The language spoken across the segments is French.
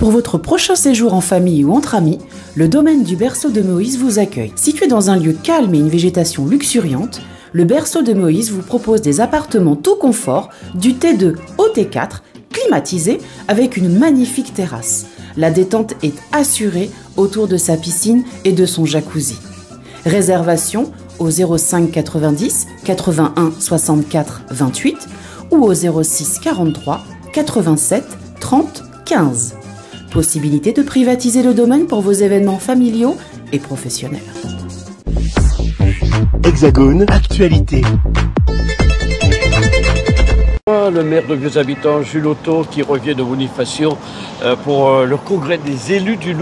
Pour votre prochain séjour en famille ou entre amis, le domaine du Berceau de Moïse vous accueille. Situé dans un lieu calme et une végétation luxuriante, le Berceau de Moïse vous propose des appartements tout confort, du T2 au T4, climatisés avec une magnifique terrasse. La détente est assurée autour de sa piscine et de son jacuzzi. Réservation au 05 90 81 64 28 ou au 06 43 87 30 15. Possibilité de privatiser le domaine pour vos événements familiaux et professionnels. Hexagone, actualité. Le maire de Vieux Habitants, Jules Otto, qui revient de Bonifacio pour le congrès des élus du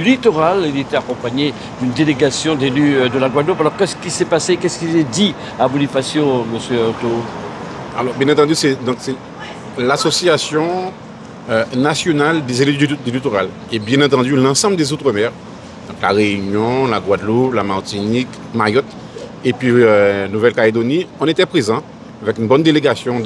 littoral. Il était accompagné d'une délégation d'élus de la Guadeloupe. Alors qu'est-ce qui s'est passé? Qu'est-ce qui est dit à Bonifacio, monsieur Otto? Alors bien entendu, c'est l'association nationale des élus du littoral. Et bien entendu, l'ensemble des Outre-mer, la Réunion, la Guadeloupe, la Martinique, Mayotte et puis Nouvelle-Calédonie, on était présents avec une bonne délégation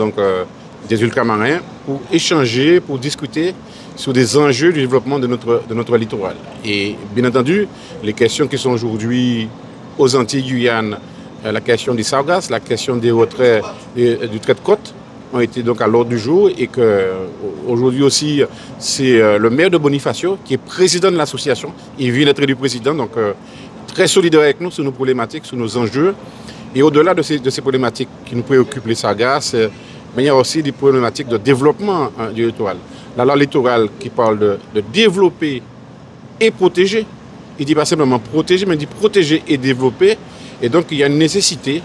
des ultramarins pour échanger, pour discuter sur des enjeux du développement de notre littoral. Et bien entendu, les questions qui sont aujourd'hui aux Antilles, Guyane, la question des sargasses, la question des retraits du trait de côte ont été donc à l'ordre du jour et qu'aujourd'hui aussi, c'est le maire de Bonifacio qui est président de l'association. Il vient d'être élu président, donc très solidaire avec nous sur nos problématiques, sur nos enjeux. Et au-delà de ces problématiques qui nous préoccupent, les sargasses, mais il y a aussi des problématiques de développement du littoral. La loi littorale qui parle de développer et protéger. Il ne dit pas simplement protéger, mais il dit protéger et développer. Et donc il y a une nécessité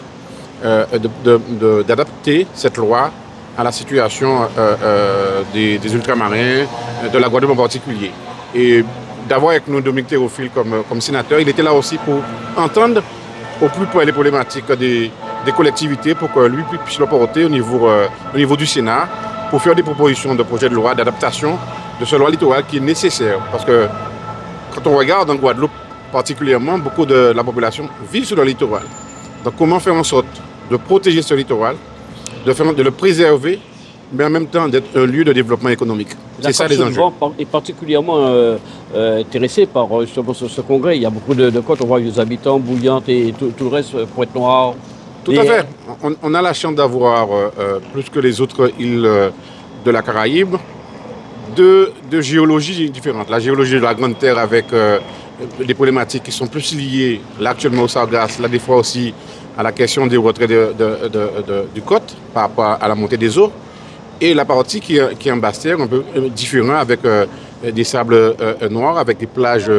d'adapter cette loi à la situation des ultramarins, de la Guadeloupe en particulier. Et d'avoir avec nous Dominique Théophile comme sénateur, il était là aussi pour entendre au plus près les problématiques des collectivités pour que lui puisse le porter au niveau du Sénat pour faire des propositions de projet de loi d'adaptation de ce loi littorale qui est nécessaire. Parce que quand on regarde en Guadeloupe particulièrement, beaucoup de la population vit sur le littoral. Donc comment faire en sorte de protéger ce littoral, de le préserver, mais en même temps d'être un lieu de développement économique. C'est ça les enjeux. Est particulièrement intéressé par justement ce congrès. Il y a beaucoup de côtes, on voit Vieux Habitants, Bouillante et tout le reste, Pointe-Noire. Tout à fait. On a la chance d'avoir, plus que les autres îles de la Caraïbe, de géologies différentes. La géologie de la Grande Terre avec des problématiques qui sont plus liées là actuellement au sargasse, là des fois aussi à la question des retraits du côte par rapport à la montée des eaux. Et la partie qui est en basse terre, un peu différent avec des sables noirs, avec des plages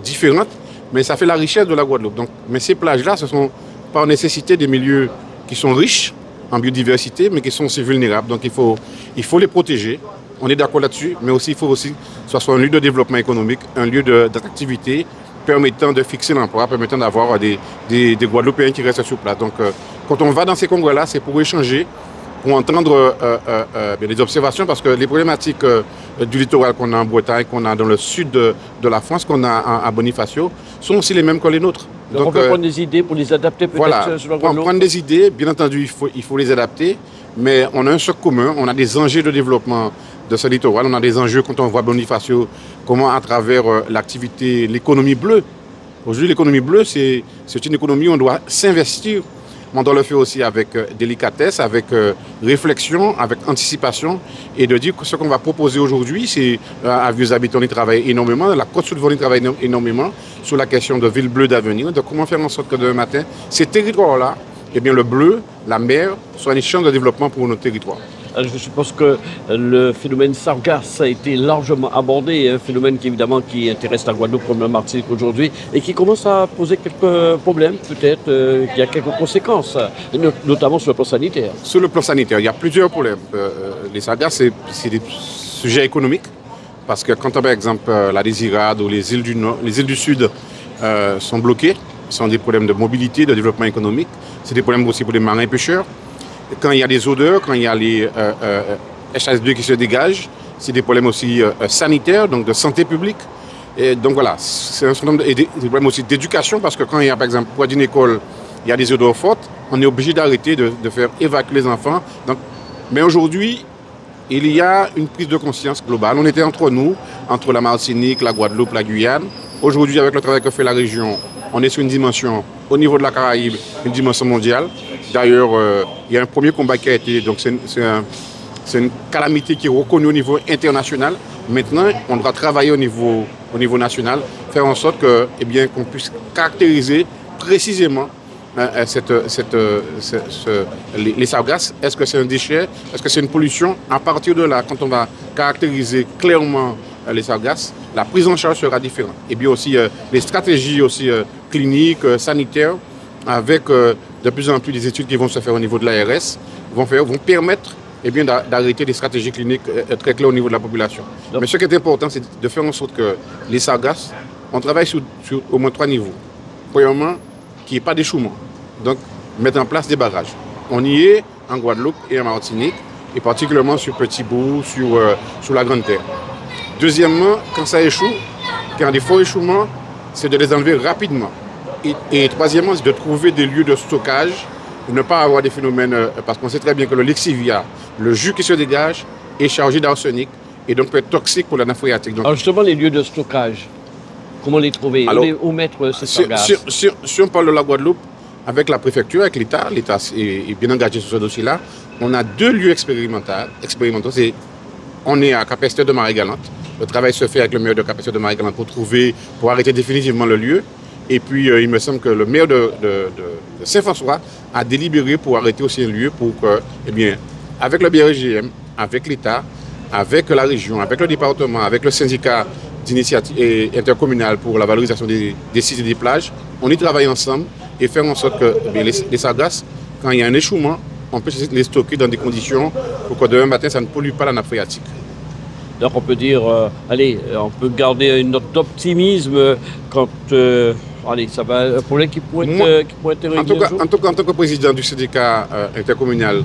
différentes, mais ça fait la richesse de la Guadeloupe. Donc, mais ces plages-là, ce sont par nécessité des milieux qui sont riches en biodiversité, mais qui sont aussi vulnérables. Donc il faut les protéger. On est d'accord là-dessus, mais aussi il faut aussi que ce soit un lieu de développement économique, un lieu d'attractivité permettant de fixer l'emploi, permettant d'avoir des Guadeloupéens qui restent sur place. Donc quand on va dans ces congrès-là, c'est pour échanger, pour entendre les observations, parce que les problématiques du littoral qu'on a en Bretagne, qu'on a dans le sud de la France, qu'on a à Bonifacio, sont aussi les mêmes que les nôtres. Donc on peut prendre des idées pour les adapter peut-être voilà, sur la Guadeloupe. Prendre des idées, bien entendu, il faut les adapter, mais on a un socle commun, on a des enjeux de développement de ce littoral, on a des enjeux quand on voit Bonifacio, comment à travers l'activité, l'économie bleue. Aujourd'hui, l'économie bleue, c'est une économie où on doit s'investir. On doit le faire aussi avec délicatesse, avec réflexion, avec anticipation, et de dire que ce qu'on va proposer aujourd'hui, c'est à Vieux Habitants, ils travaillent énormément, la Côte-Sud-Vaud, ils travaillent énormément sur la question de ville bleue d'avenir, de comment faire en sorte que demain matin, ces territoires-là, eh bien le bleu, la mer, soient une chance de développement pour nos territoires. Je suppose que le phénomène sargasse a été largement abordé, un phénomène qui intéresse la Guadeloupe comme la Martinique aujourd'hui et qui commence à poser quelques problèmes, peut-être, qu'il y a quelques conséquences, notamment sur le plan sanitaire. Sur le plan sanitaire, il y a plusieurs problèmes. Les sargasses, c'est des sujets économiques, parce que quand, par exemple, la Désirade ou les îles du Nord, les îles du Sud sont bloquées, ce sont des problèmes de mobilité, de développement économique, c'est des problèmes aussi pour les marins et pêcheurs. Quand il y a des odeurs, quand il y a les HS2 qui se dégagent, c'est des problèmes aussi sanitaires, donc de santé publique. Et donc voilà, c'est un certain nombre des problèmes aussi d'éducation, parce que quand il y a par exemple pour d'une école, il y a des odeurs fortes, on est obligé d'arrêter de faire évacuer les enfants. Donc, mais aujourd'hui, il y a une prise de conscience globale. On était entre nous, entre la Martinique, la Guadeloupe, la Guyane. Aujourd'hui, avec le travail que fait la région, on est sur une dimension, au niveau de la Caraïbe, une dimension mondiale. D'ailleurs, il y a un premier combat qui a été, donc c'est une calamité qui est reconnue au niveau international. Maintenant, on doit travailler au niveau national, faire en sorte que, eh bien, qu'on puisse caractériser précisément les sargasses. Est-ce que c'est un déchet? Est-ce que c'est une pollution? À partir de là, quand on va caractériser clairement les sargasses, la prise en charge sera différente. Et bien aussi, les stratégies aussi cliniques, sanitaires, avec de plus en plus des études qui vont se faire au niveau de l'ARS, vont permettre eh bien, d'arrêter des stratégies cliniques très claires au niveau de la population. Donc, mais ce qui est important, c'est de faire en sorte que les sargasses, on travaille sur au moins 3 niveaux. Premièrement, qu'il n'y ait pas d'échouement. Donc, mettre en place des barrages. On y est en Guadeloupe et en Martinique, et particulièrement sur Petit-Bourg, sur la Grande Terre. Deuxièmement, quand ça échoue, quand il y a des forts échouements, c'est de les enlever rapidement. Et troisièmement, c'est de trouver des lieux de stockage, pour ne pas avoir des phénomènes, parce qu'on sait très bien que le lexivia, le jus qui se dégage, est chargé d'arsenic et donc peut être toxique pour la nappe phréatique. Donc, alors justement, les lieux de stockage, comment les trouver? Alors, où mettre ces sargasses? Si on parle de la Guadeloupe, avec la préfecture, avec l'État est bien engagé sur ce dossier-là, on a 2 lieux expérimentaux. On est à Capesterre de Marie-Galante. Le travail se fait avec le maire de Capesterre de Marie-Galante pour arrêter définitivement le lieu. Et puis, il me semble que le maire de Saint-François a délibéré pour arrêter aussi un lieu pour que, eh bien, avec le BRGM, avec l'État, avec la région, avec le département, avec le syndicat d'initiative intercommunale pour la valorisation des sites et des plages, on y travaille ensemble et faire en sorte que eh bien, les sargasses, quand il y a un échouement, on peut les stocker dans des conditions pour que demain matin, ça ne pollue pas la nappe phréatique. Donc on peut dire, allez, on peut garder une note d'optimisme quand... allez, ça va pour l'équipe qui pourrait être en tant que président du syndicat intercommunal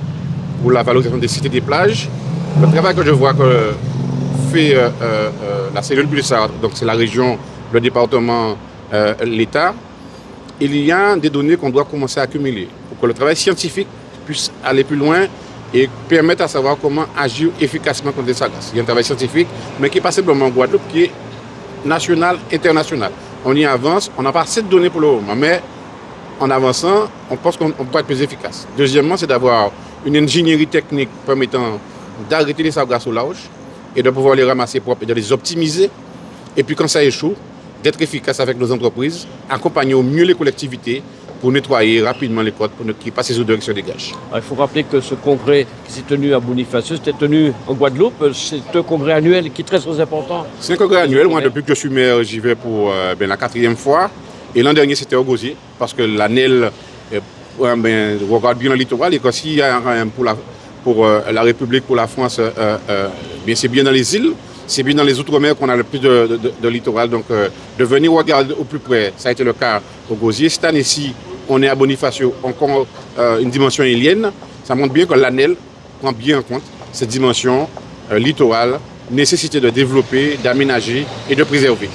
pour la valorisation des sites et des plages, le travail que je vois que fait la cellule Pulsar, donc c'est la région, le département, l'État, il y a des données qu'on doit commencer à accumuler pour que le travail scientifique puisse aller plus loin et permettre à savoir comment agir efficacement contre les sargasses. Il y a un travail scientifique, mais qui n'est pas simplement en Guadeloupe, qui est national, international. On y avance, on n'a pas assez de données pour le moment, mais en avançant, on pense qu'on peut être plus efficace. Deuxièmement, c'est d'avoir une ingénierie technique permettant d'arrêter les sargasses au large et de pouvoir les ramasser propres et de les optimiser. Et puis quand ça échoue, d'être efficace avec nos entreprises, accompagner au mieux les collectivités pour nettoyer rapidement les côtes, pour ne qu'il n'y ait pas ces odeurs qui se dégagent. Il faut rappeler que ce congrès qui s'est tenu à Bonifacio, c'était tenu en Guadeloupe. C'est un congrès annuel qui est très important. C'est un congrès annuel. Moi, depuis que je suis maire, j'y vais pour la 4e fois. Et l'an dernier, c'était au Gosier, parce que l'ANEL regarde bien le littoral. Et que s'il y a un pour la République, pour la France, c'est bien dans les îles. C'est bien dans les Outre-mer qu'on a le plus de littoral. Donc, de venir regarder au plus près, ça a été le cas au Gosier. Cette année-ci, on est à Bonifacio, encore une dimension élienne. Ça montre bien que l'ANEL prend bien en compte cette dimension littorale, nécessité de développer, d'aménager et de préserver.